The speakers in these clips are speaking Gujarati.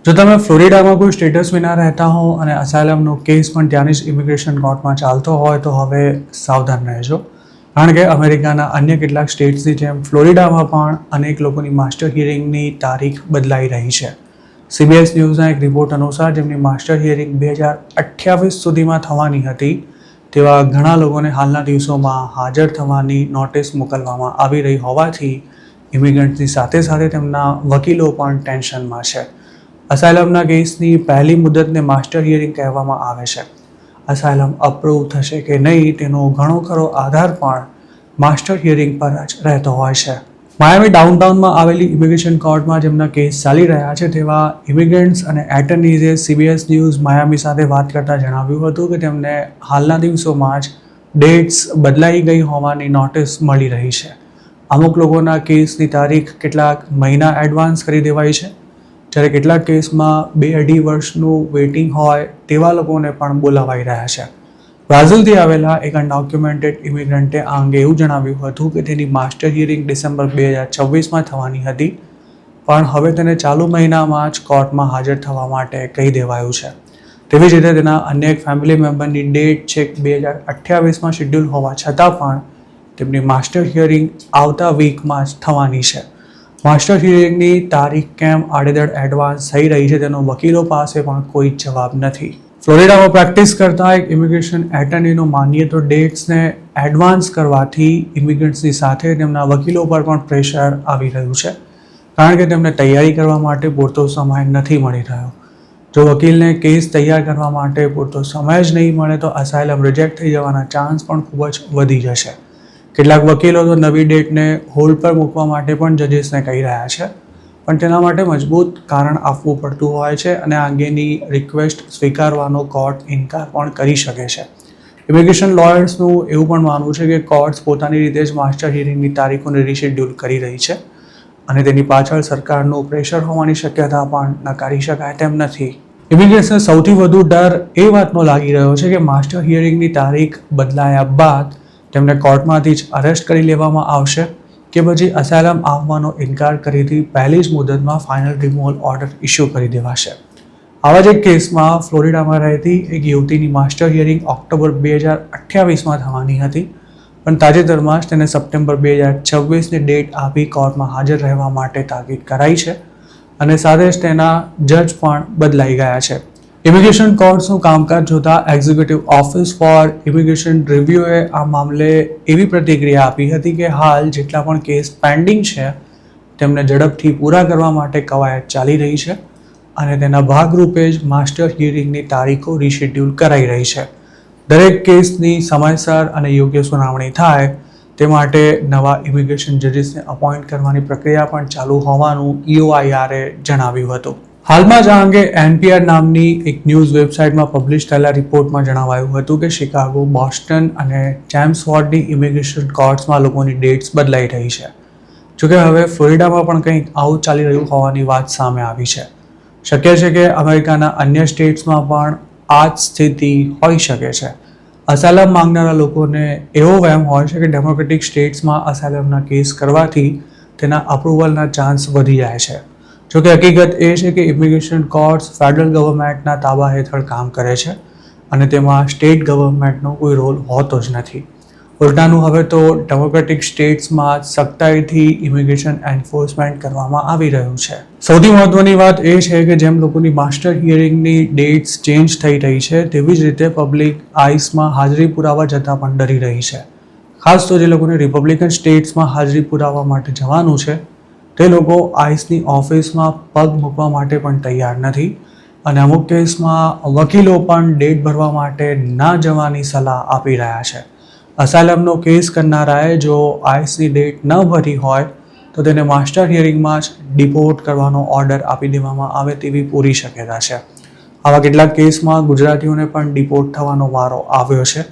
જો તમે ફ્લોરિડામાં કોઈ સ્ટેટસ વિના રહેતા હો અને અસાયલમનો કેસ પણ ત્યાંની જ ઇમિગ્રેશન કોર્ટમાં ચાલતો હોય તો હવે સાવધાન રહેજો, કારણ કે અમેરિકાના અન્ય કેટલાક સ્ટેટ્સની જેમ ફ્લોરિડામાં પણ અનેક લોકોની માસ્ટર હિયરિંગની તારીખ બદલાઈ રહી છે. CBS ન્યૂઝના એક રિપોર્ટ અનુસાર જેમની માસ્ટર હિયરિંગ 2028 સુધીમાં થવાની હતી તેવા ઘણા લોકોને હાલના દિવસોમાં હાજર થવાની નોટિસ મોકલવામાં આવી રહી હોવાથી ઇમિગ્રન્ટ્સની સાથે સાથે તેમના વકીલો પણ ટેન્શનમાં છે. અસાયલમના કેસની પહેલી મુદતને માસ્ટર હિયરિંગ કહેવામાં આવે છે. અસાયલમ અપ્રૂવ થશે કે નહીં તેનો ઘણો ખરો આધાર પણ માસ્ટર હિયરિંગ પર જ રહેતો હોય છે. માયામી ડાઉનટાઉનમાં આવેલી ઇમિગ્રેશન કોર્ટમાં જેમના કેસ ચાલી રહ્યા છે તેવા ઇમિગ્રન્ટ્સ અને એટર્નીઝે CBS ન્યૂઝ માયામી સાથે વાત કરતા જણાવ્યું હતું કે તેમને હાલના દિવસોમાં જ ડેટ્સ બદલાઈ ગઈ હોવાની નોટિસ મળી રહી છે. અમુક લોકોના કેસની તારીખ કેટલાક મહિના એડવાન્સ કરી દેવાઈ છે, જ્યારે કેટલાક કેસમાં 2-2.5 વર્ષનું વેઇટિંગ હોય તેવા લોકોને પણ બોલાવાઈ રહ્યા છે. બ્રાઝિલથી આવેલા એક અનડોક્યુમેન્ટેડ ઇમિગ્રન્ટે આ અંગે એવું જણાવ્યું હતું કે તેની માસ્ટર હિયરિંગ ડિસેમ્બર 2026માં થવાની હતી, પણ હવે તેને ચાલુ મહિનામાં જ કોર્ટમાં હાજર થવા માટે કહી દેવાયું છે. તેવી જ રીતે તેના અન્ય એક ફેમિલી મેમ્બરની ડેટ છેક 2028માં શેડ્યુલ હોવા છતાં પણ તેમની માસ્ટર હિયરિંગ આવતા વીકમાં જ થવાની છે. માસ્ટર હિયરિંગની તારીખ કેમ આડેધડ એડવાન્સ થઈ રહી છે તેનો વકીલો પાસે પણ કોઈ જવાબ નથી. ફ્લોરિડામાં પ્રેક્ટિસ કરતા એક ઇમિગ્રેશન એટર્નીનું માનીએ તો ડેટ્સને એડવાન્સ કરવાથી ઇમિગ્રન્ટ્સની સાથે તેમના વકીલો પર પણ પ્રેશર આવી રહ્યું છે, કારણ કે તેમને તૈયારી કરવા માટે પૂરતો સમય નથી મળી રહ્યો. જો વકીલને કેસ તૈયાર કરવા માટે પૂરતો સમય જ નહીં મળે તો અસાયલમ રિજેક્ટ થઈ જવાના ચાન્સ પણ ખૂબ જ વધી જશે. કેટલાક વકીલો તો નવી ડેટને હોલ્ડ પર મૂકવા માટે પણ જજીસને કહી રહ્યા છે, પણ તેના માટે મજબૂત કારણ આપવું પડતું હોય છે અને આ અંગેની રિક્વેસ્ટ સ્વીકારવાનો કોર્ટ ઇનકાર પણ કરી શકે છે. ઇમિગ્રેશન લોયર્સનું એવું પણ માનવું છે કે કોર્ટ્સ પોતાની રીતે જ માસ્ટર હિયરિંગની તારીખોને રીશેડ્યુલ કરી રહી છે અને તેની પાછળ સરકારનું પ્રેશર હોવાની શક્યતા પણ નકારી શકાય તેમ નથી. ઇમિગ્રેશનને સૌથી વધુ ડર એ વાતનો લાગી રહ્યો છે કે માસ્ટર હિયરિંગની તારીખ બદલાયા બાદ તેમને કોર્ટમાંથી જ અરેસ્ટ કરી લેવામાં આવશે કે પછી અસાયલમ આપવાનો ઇનકાર કરીથી પહેલી જ મુદતમાં ફાઇનલ રિમૂવલ ઓર્ડર ઇસ્યુ કરી દેવાશે. આવા જ એક કેસમાં ફ્લોરિડામાં રહેતી એક યુવતીની માસ્ટર હિયરિંગ ઓક્ટોબર 2028માં થવાની હતી, પણ તાજેતરમાં જ તેને સપ્ટેમ્બર 2026ની ડેટ આપી કોર્ટમાં હાજર રહેવા માટે તાકીદ કરાઈ છે અને સાથે જ તેના જજ પણ બદલાઈ ગયા છે. ઇમિગ્રેશન કોર્ટ્સનું કામકાજ જોતા એક્ઝિક્યુટિવ ઓફિસ ફોર ઇમિગ્રેશન રિવ્યુએ આ મામલે એવી પ્રતિક્રિયા આપી હતી કે હાલ જેટલા પણ કેસ પેન્ડિંગ છે તેમને ઝડપથી પૂરા કરવા માટે કવાયત ચાલી રહી છે અને તેના ભાગરૂપે જ માસ્ટર હિયરિંગની તારીખો રીશેડ્યુલ કરાઈ રહી છે. દરેક કેસની સમયસર અને યોગ્ય સુનાવણી થાય તે માટે નવા ઇમિગ્રેશન જજીસને અપોઇન્ટ કરવાની પ્રક્રિયા પણ ચાલુ હોવાનું EOIRએ જણાવ્યું હતું. હાલમાં જ આ અંગે NPR નામની એક ન્યૂઝ વેબસાઇટમાં પબ્લિશ થયેલા રિપોર્ટમાં જણાવાયું હતું કે શિકાગો, બોસ્ટન અને ચેમ્સફોર્ડની ઇમિગ્રેશન કોર્ટ્સમાં લોકોની ડેટ્સ બદલાઈ રહી છે. જોકે હવે ફ્લોરિડામાં પણ કંઈક આવું ચાલી રહ્યું હોવાની વાત સામે આવી છે. શક્ય છે કે અમેરિકાના અન્ય સ્ટેટ્સમાં પણ આ જ સ્થિતિ હોઈ શકે છે. અસાયલમ માંગનારા લોકોને એવો વહેમ હોય છે કે ડેમોક્રેટિક સ્ટેટ્સમાં અસાયલમના કેસ કરવાથી તેના અપ્રુવલના ચાન્સ વધી જાય છે. જોકે હકીકત એ છે કે ઇમિગ્રેશન કોર્ટ્સ ફેડરલ ગવર્મેન્ટના તાબા હેઠળ કામ કરે છે અને તેમાં સ્ટેટ ગવર્મેન્ટનો કોઈ રોલ હોતો જ નથી. ઉલટાનું હવે તો ડેમોક્રેટિક સ્ટેટ્સમાં સખ્તાઈથી ઇમિગ્રેશન એન્ફોર્સમેન્ટ કરવામાં આવી રહ્યું છે. સૌથી મહત્વની વાત એ છે કે જેમ લોકોની માસ્ટર હિયરિંગની ડેટ્સ ચેન્જ થઈ રહી છે તેવી જ રીતે પબ્લિક આઈસમાં હાજરી પુરાવા જતાં પણ ડરી રહી છે. ખાસ તો જે લોકોને રિપબ્લિકન સ્ટેટ્સમાં હાજરી પુરાવા માટે જવાનું છે તે લોકો આઈસની ઓફિસમાં પગ મૂકવા માટે પણ તૈયાર નથી અને અમુક કેસમાં વકીલો પણ ડેટ ભરવા માટે ના જવાની સલાહ આપી રહ્યા છે. અસાયલમનો કેસ કરનારાએ જો આઈસની ડેટ ન ભરી હોય તો તેને માસ્ટર હિયરિંગમાં જ ડિપોર્ટ કરવાનો ઓર્ડર આપી દેવામાં આવે તેવી પૂરી શક્યતા છે. આવા કેટલાક કેસમાં ગુજરાતીઓને પણ ડિપોર્ટ થવાનો વારો આવ્યો છે,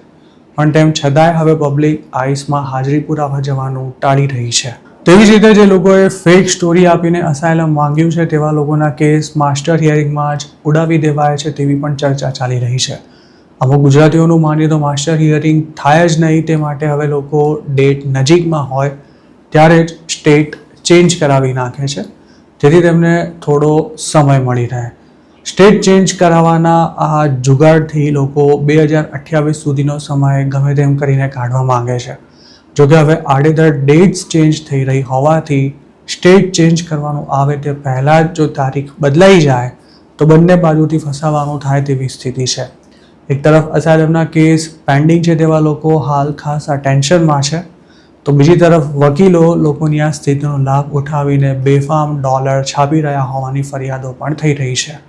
પણ તેમ છતાંય હવે પબ્લિક આઈસમાં હાજરી પુરાવા જવાનું ટાળી રહી છે. તેવી જ રીતે જે લોકોએ ફેક સ્ટોરી આપીને અસાયલમ માંગ્યું છે તેવા લોકોના કેસ માસ્ટર હિયરિંગમાં જ ઉડાવી દેવાય છે તેવી પણ ચર્ચા ચાલી રહી છે. અમુક ગુજરાતીઓનું માનીએ તો માસ્ટર હિયરિંગ થાય જ નહીં તે માટે હવે લોકો ડેટ નજીકમાં હોય ત્યારે જ સ્ટેટ ચેન્જ કરાવી નાખે છે, જેથી તેમને થોડો સમય મળી રહે. સ્ટેટ ચેન્જ કરાવવાના આ જુગાડથી લોકો 2028 સુધીનો સમય ગમે તેમ કરીને કાઢવા માંગે છે. જોકે હવે આડેધડ ડેટ્સ ચેન્જ થઈ રહી હોવાથી સ્ટેટ ચેન્જ કરવાનું આવે તે પહેલાં જ જો તારીખ બદલાઈ જાય તો બંને બાજુથી ફસાવાનું થાય તેવી સ્થિતિ છે. એક તરફ અસાઇલમના કેસ પેન્ડિંગ છે તેવા લોકો હાલ ખાસ આ ટેન્શનમાં છે, તો બીજી તરફ વકીલો લોકોની આ સ્થિતિનો લાભ ઉઠાવીને બેફામ ડોલર છાપી રહ્યા હોવાની ફરિયાદો પણ થઈ રહી છે.